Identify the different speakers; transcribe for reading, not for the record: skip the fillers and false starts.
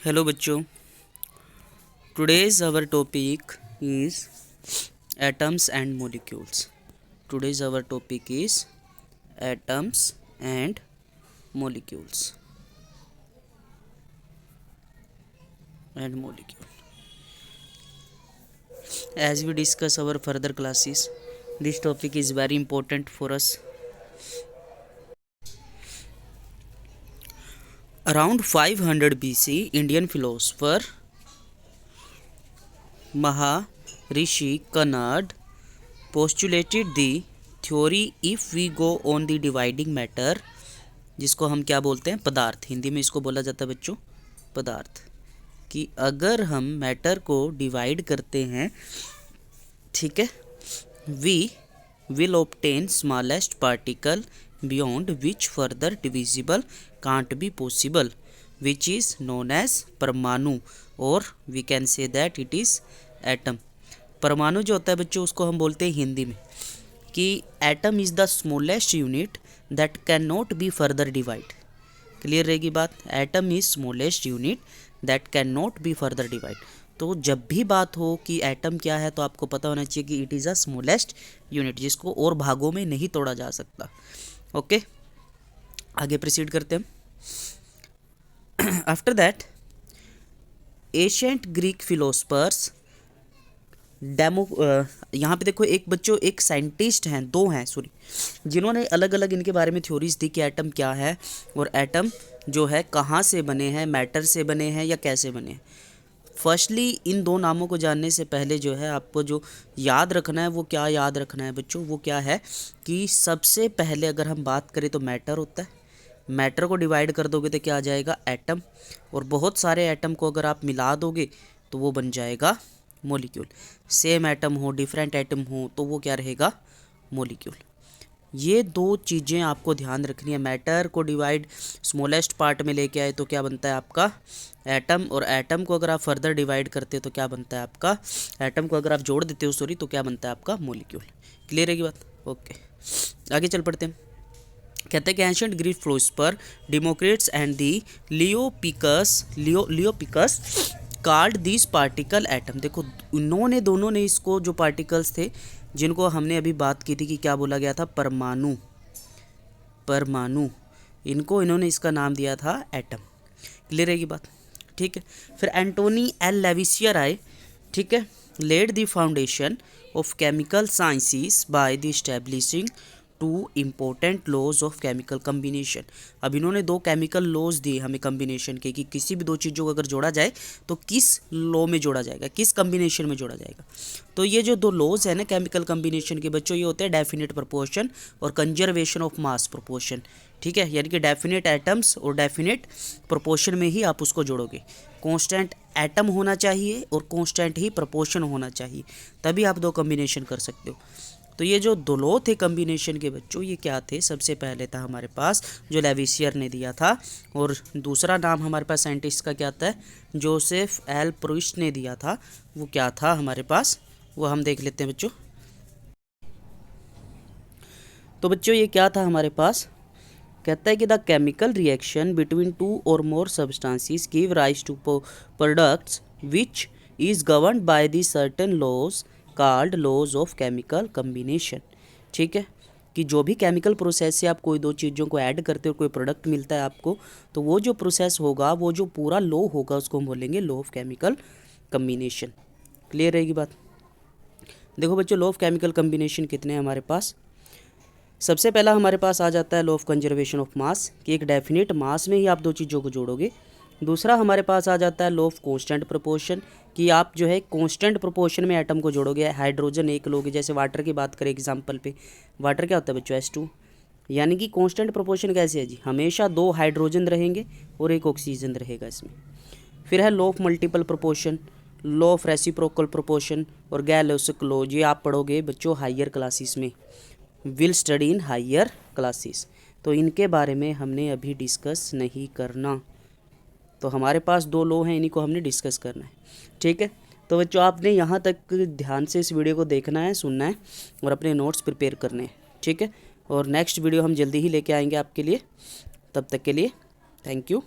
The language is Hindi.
Speaker 1: हेलो बच्चों, today's our topic is atoms and molecules. Today's our topic is atoms and molecules As we discuss our further classes, this topic is very important for us. Around 500 BC, Indian philosopher Maharishi Kanad postulated the theory if we go on the dividing matter, जिसको हम क्या बोलते हैं, पदार्थ। हिंदी में इसको बोला जाता है बच्चों पदार्थ। कि अगर हम मैटर को डिवाइड करते हैं, ठीक है, we will obtain smallest particle beyond which further divisible can't be possible, which is known as परमाणु, और we can say that it is atom. परमाणु जो होता है बच्चों, उसको हम बोलते हैं हिंदी में कि atom is the smallest unit that can not be further divide. Clear रहेगी बात? Atom is smallest unit that can not be further divide. तो जब भी बात हो कि एटम क्या है, तो आपको पता होना चाहिए कि it is a smallest unit, जिसको और भागों में नहीं तोड़ा जा सकता। ओके, आगे प्रोसीड करते हैं। After that ancient Greek philosophers यहाँ पे देखो, एक बच्चों एक साइंटिस्ट हैं, दो हैं सॉरी, जिन्होंने अलग अलग इनके बारे में थ्योरीज दी कि एटम क्या है और एटम जो है कहाँ से बने हैं, मैटर से बने हैं या कैसे बने हैं। फर्स्टली इन दो नामों को जानने से पहले जो है आपको जो याद रखना है, वो क्या याद रखना है बच्चों, वो क्या है कि सबसे पहले अगर हम बात करें तो मैटर होता है। मैटर को डिवाइड कर दोगे तो क्या आ जाएगा, एटम, और बहुत सारे एटम को अगर आप मिला दोगे तो वो बन जाएगा मॉलिक्यूल। सेम एटम हो, डिफरेंट एटम हो, तो वो क्या रहेगा, मॉलिक्यूल। ये दो चीज़ें आपको ध्यान रखनी है। मैटर को डिवाइड स्मॉलेस्ट पार्ट में लेके आए तो क्या बनता है आपका एटम, और एटम को अगर आप फर्दर डिवाइड करते हो तो क्या बनता है आपका, एटम को अगर आप जोड़ देते हो सॉरी, तो क्या बनता है आपका मॉलिक्यूल। क्लियर है की बात? ओके, आगे चल पड़ते हैं। कहते हैं कि ancient Greek philosopher Democritus and the Leucippus called this particle atom. देखो, इन्होंने दोनों ने इसको, जो पार्टिकल्स थे जिनको हमने अभी बात की थी कि क्या बोला गया था, परमाणु, परमाणु, इनको इन्होंने इसका नाम दिया था एटम। क्लियर है की बात? ठीक है। फिर एंटोनी एल लेविसियर आए, ठीक है, led the foundation of chemical sciences by the establishing two important laws of chemical combination. अब इन्होंने दो केमिकल लॉज दिए हमें कम्बिनेशन के, कि किसी भी दो चीज़ों को अगर जोड़ा जाए तो किस लॉ में जोड़ा जाएगा, किस कम्बिनेशन में जोड़ा जाएगा। तो ये जो दो लॉज है ना केमिकल कम्बिनेशन के बच्चों, ये होते हैं डेफिनेट प्रोपोर्शन और कंजर्वेशन ऑफ मास प्रोपोर्शन। ठीक है, यानी कि डेफिनेट एटम्स और डेफिनेट प्रोपोर्शन में ही आप उसको जोड़ोगे। कांस्टेंट एटम होना चाहिए और कांस्टेंट ही प्रोपोर्शन होना चाहिए, तभी आप दो कम्बिनेशन कर सकते हो। तो ये जो दो लॉ थे कम्बिनेशन के बच्चों, ये क्या थे, सबसे पहले था हमारे पास जो लेविसियर ने दिया था, और दूसरा नाम हमारे पास साइंटिस्ट का क्या था, जोसेफ एल प्रुइस्ट ने दिया था। वो क्या था हमारे पास, वो हम देख लेते हैं बच्चों। तो बच्चों ये क्या था हमारे पास, कहता है कि the chemical reaction between two or more substances give rise to products which is governed by the certain laws called laws of chemical combination. ठीक है, कि जो भी केमिकल प्रोसेस से आप कोई दो चीज़ों को ऐड करते हो, कोई प्रोडक्ट मिलता है आपको, तो वो जो प्रोसेस होगा, वो जो पूरा लॉ होगा, उसको हम बोलेंगे law of chemical combination. Clear रहेगी बात? देखो बच्चों, लॉ ऑफ केमिकल कम्बिनेशन कितने हैं हमारे पास। सबसे पहला हमारे पास आ जाता है law of conservation of mass, कि एक डेफिनेट मास में ही आप दो चीज़ों को जोड़ोगे। दूसरा हमारे पास आ जाता है लॉ ऑफ कांस्टेंट प्रोपोर्शन, कि आप जो है कांस्टेंट प्रोपोर्शन में एटम को जोड़ोगे। हाइड्रोजन एक लोगे, जैसे वाटर की बात करें एग्जांपल पे, वाटर क्या होता है बच्चों, H2। यानी कि कांस्टेंट प्रोपोर्शन कैसे है जी, हमेशा दो हाइड्रोजन रहेंगे और एक ऑक्सीजन रहेगा इसमें। फिर है law of multiple proportion, law of reciprocal proportion और गैलोसिक लॉ। ये आप पढ़ोगे बच्चों हायर क्लासेस में, will study in higher classes. तो इनके बारे में हमने अभी डिस्कस नहीं करना। तो हमारे पास दो लॉ हैं, इन्हीं को हमने डिस्कस करना है। ठीक है, तो बच्चों आपने यहाँ तक ध्यान से इस वीडियो को देखना है, सुनना है और अपने नोट्स प्रिपेयर करने हैं। ठीक है, और नेक्स्ट वीडियो हम जल्दी ही लेके आएंगे आपके लिए। तब तक के लिए थैंक यू।